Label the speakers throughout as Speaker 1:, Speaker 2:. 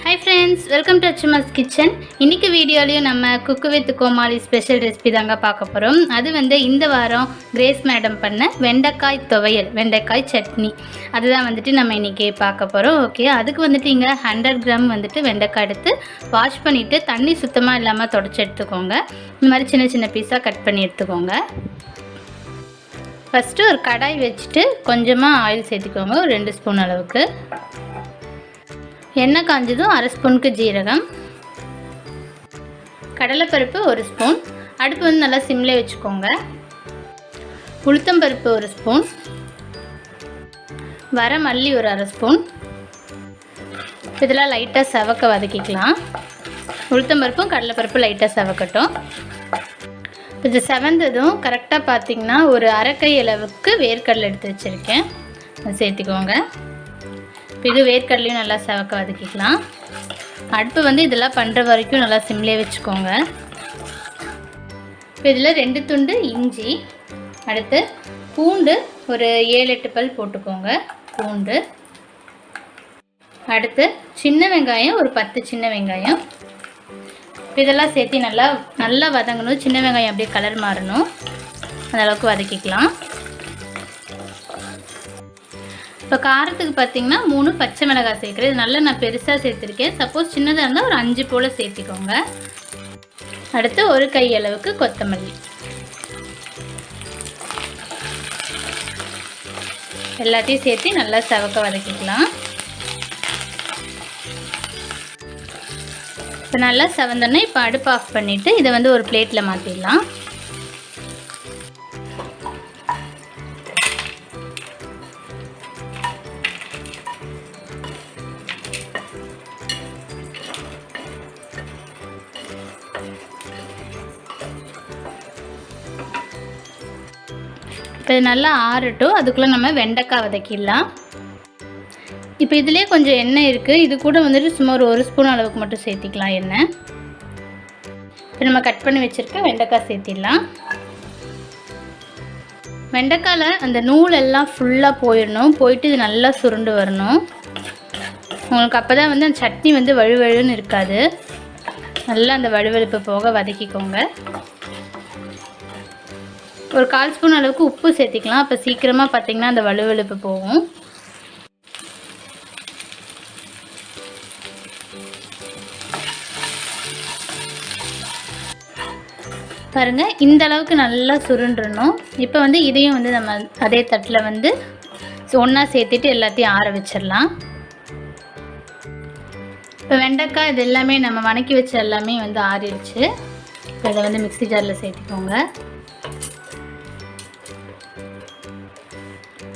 Speaker 1: Hi friends, welcome to Achuma'S kitchen. இன்னைக்கு வீடியோலயும் நம்ம cook with Comali special recipe தாங்க பார்க்க போறோம். அது வந்து இந்த வாரம் கிரேஸ் மேடம் பண்ண வெண்டைக்காய் துவையல், வெண்டைக்காய் சட்னி. அதுதான் வந்துட்டு நம்ம இன்னைக்கு பார்க்க போறோம். ஓகே, அதுக்கு வந்துட்டு இங்க 100 கிராம் வந்துட்டு வெண்டைக்காய் எடுத்து வாஷ் பண்ணிட்டு தண்ணி சுத்தமா இல்லாம தொடச்சு எடுத்துக்கோங்க. இந்த மாதிரி சின்ன சின்ன பீஸா கட் பண்ணி எடுத்துக்கோங்க. ஃபர்ஸ்ட் ஒரு கடாய் வச்சிட்டு கொஞ்சமா ஆயில் சேர்த்துக்கோங்க, ஒரு 2 ஸ்பூன் அளவுக்கு. எண்ணெய் காஞ்சதும் அரை ஸ்பூனுக்கு ஜீரகம், கடலைப்பருப்பு 1 ஸ்பூன், அடுப்பு வந்து நல்லா சிம்லே வச்சுக்கோங்க. உளுத்தம்பருப்பு 1 ஸ்பூன், வர மல்லி ஒரு அரை ஸ்பூன். இதெல்லாம் லைட்டாக செவக்க வதக்கிக்கலாம். உளுத்தம்பருப்பும் கடலைப்பருப்பு லைட்டாக செவக்கட்டும். இது செவந்ததும் கரெக்டாக பார்த்திங்கன்னா ஒரு அரைக்கை அளவுக்கு வேர்க்கடலை எடுத்து வச்சுருக்கேன், அதை சேர்த்துக்கோங்க. இது வேர்க்கடலையும் நல்லா செவக்க வதக்கிக்கலாம். அடுப்பு வந்து இதெல்லாம் பண்ணுற வரைக்கும் நல்லா சிம்லே வச்சுக்கோங்க. இப்போ இதில் 2 துண்டு இஞ்சி, அடுத்து பூண்டு ஒரு 7-8 பல் போட்டுக்கோங்க பூண்டு. அடுத்து சின்ன வெங்காயம் ஒரு 10 சின்ன வெங்காயம். இதெல்லாம் சேர்த்து நல்லா வதங்கணும். சின்ன வெங்காயம் அப்படியே கலர் மாறணும், அந்த அளவுக்கு வதக்கிக்கலாம். இப்போ காரத்துக்கு பார்த்திங்கன்னா 3 பச்சை மிளகாய் சேர்க்குறேன். இது நல்லா நான் பெருசாக சேர்த்துருக்கேன். சப்போஸ் சின்னதாக இருந்தால் ஒரு 5 போல் சேர்த்திக்கோங்க. அடுத்து ஒரு கை அளவுக்கு கொத்தமல்லி. எல்லாத்தையும் சேர்த்து நல்லா செவக்க வதக்கிக்கலாம். இப்போ நல்லா செவந்தோன்னே இப்போ அடுப்பு ஆஃப் பண்ணிவிட்டு இதை வந்து ஒரு பிளேட்டில் மாற்றிடலாம். இப்போ இது நல்லா ஆறட்டும், அதுக்குள்ளே நம்ம வெண்டைக்காய் வதக்கிடலாம். இப்போ இதிலே கொஞ்சம் எண்ணெய் இருக்குது, இது கூட வந்துட்டு சும்மா ஒரு 1 ஸ்பூன் அளவுக்கு மட்டும் சேர்த்திக்கலாம் எண்ணெய். இப்போ நம்ம கட் பண்ணி வச்சுருக்க வெண்டைக்காய் சேர்த்திடலாம். வெண்டைக்காயில் அந்த நூல் எல்லாம் ஃபுல்லாக போயிடணும், போயிட்டு இது நல்லா சுருண்டு வரணும். உங்களுக்கு அப்போ தான் வந்து அந்த சட்னி வந்து வழுவழுன்னு இருக்காது. நல்லா அந்த வழுவழுப்பு போக வதக்கிக்கோங்க. ஒரு 1/4 ஸ்பூன் அளவுக்கு உப்பு சேர்த்திக்கலாம், அப்போ சீக்கிரமாக பார்த்திங்கன்னா அந்த வழுவழுப்பு போகும். பாருங்கள், இந்த அளவுக்கு நல்லா சுருண்டுறணும். இப்போ வந்து இதையும் வந்து நம்ம அதே தட்டில் வந்து ஒன்றா சேர்த்துட்டு எல்லாத்தையும் ஆற வச்சிடலாம். இப்போ வெண்டைக்காய் இது எல்லாமே நம்ம வணக்கி வச்ச எல்லாமே வந்து ஆறிடுச்சு. இதை வந்து மிக்ஸி ஜாரில் சேர்த்துக்கோங்க.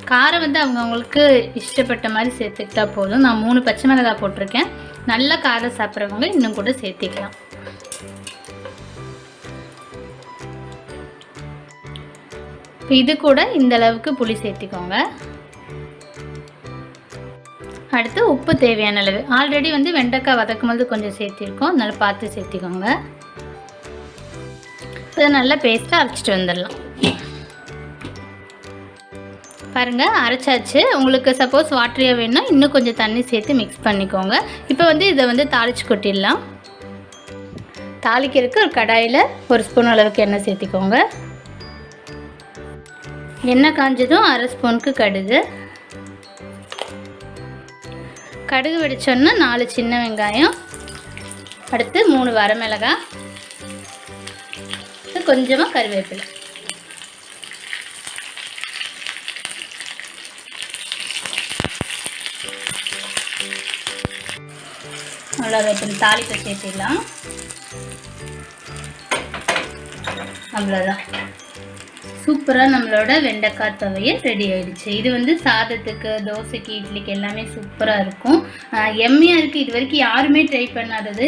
Speaker 1: காரம் வந்து அவங்கவுங்களுக்கு இஷ்டப்பட்ட மாதிரி சேர்த்துக்கிட்டா போதும். நான் 3 பச்சை மிளகாய் போட்டிருக்கேன். நல்ல காரம் சாப்பிட்றவங்க இன்னும் கூட சேர்த்திக்கலாம். இப்போ இது கூட இந்த அளவுக்கு புளி சேர்த்திக்கோங்க. அடுத்து உப்பு தேவையான அளவு. ஆல்ரெடி வந்து வெண்டைக்காய் வதக்கும் போது கொஞ்சம் சேர்த்திருக்கோம், அதனால் பார்த்து சேர்த்திக்கோங்க. இதை நல்லா பேஸ்ட்டாக அரைச்சிட்டு வந்துடலாம். பாருங்கள், அரைச்சாச்சு. உங்களுக்கு சப்போஸ் வாட்டரியாக வேணும்னா இன்னும் கொஞ்சம் தண்ணி சேர்த்து மிக்ஸ் பண்ணிக்கோங்க. இப்போ வந்து இதை வந்து தாளித்து கொட்டிடலாம். தாளிக்கிறதுக்கு ஒரு கடாயில் 1 ஸ்பூன் அளவுக்கு எண்ணெய் சேர்த்திக்கோங்க. எண்ணெய் காஞ்சதும் அரை ஸ்பூனுக்கு கடுகு. கடுகு வெடிச்சோன்னா 4 சின்ன வெங்காயம், அடுத்து 3 வரமிளகாய், கொஞ்சமாக கருவேப்பிலை. அவ்வளோதான், தாளிப்பை சேர்த்திடலாம். அவ்வளோதான், சூப்பராக நம்மளோட வெண்டைக்காய் துவையல் ரெடி ஆகிடுச்சு. இது வந்து சாதத்துக்கு, தோசைக்கு, இட்லிக்கு எல்லாமே சூப்பராக இருக்கும். எம்மியாக இருக்குது. இது வரைக்கும் யாருமே ட்ரை பண்ணாதது.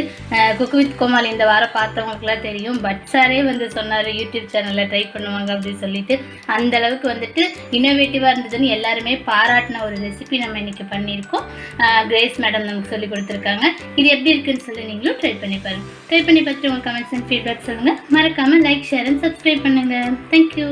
Speaker 1: குக் வித் கோமாளி இந்த வாரம் பார்த்தவங்களுக்குலாம் தெரியும். பட் சாரே வந்து சொன்னார் யூடியூப் சேனலில் ட்ரை பண்ணுவாங்க அப்படின்னு சொல்லிட்டு. அந்தளவுக்கு வந்துட்டு இன்னோவேட்டிவாக இருந்ததுன்னு எல்லாருமே பாராட்டின ஒரு ரெசிபி நம்ம இன்றைக்கி பண்ணியிருக்கோம். கிரேஸ் மேடம் நமக்கு சொல்லி கொடுத்துருக்காங்க. இது எப்படி இருக்குதுன்னு சொல்லி நீங்களும் ட்ரை பண்ணி பாருங்கள். ட்ரை பண்ணி பார்த்துட்டு உங்கள் கமெண்ட்ஸ் அண்ட் ஃபீட்பேக் சொல்லுங்கள். மறக்காமல் லைக், ஷேர் அண்ட் சப்ஸ்கிரைப் பண்ணுங்கள். தேங்க்யூ.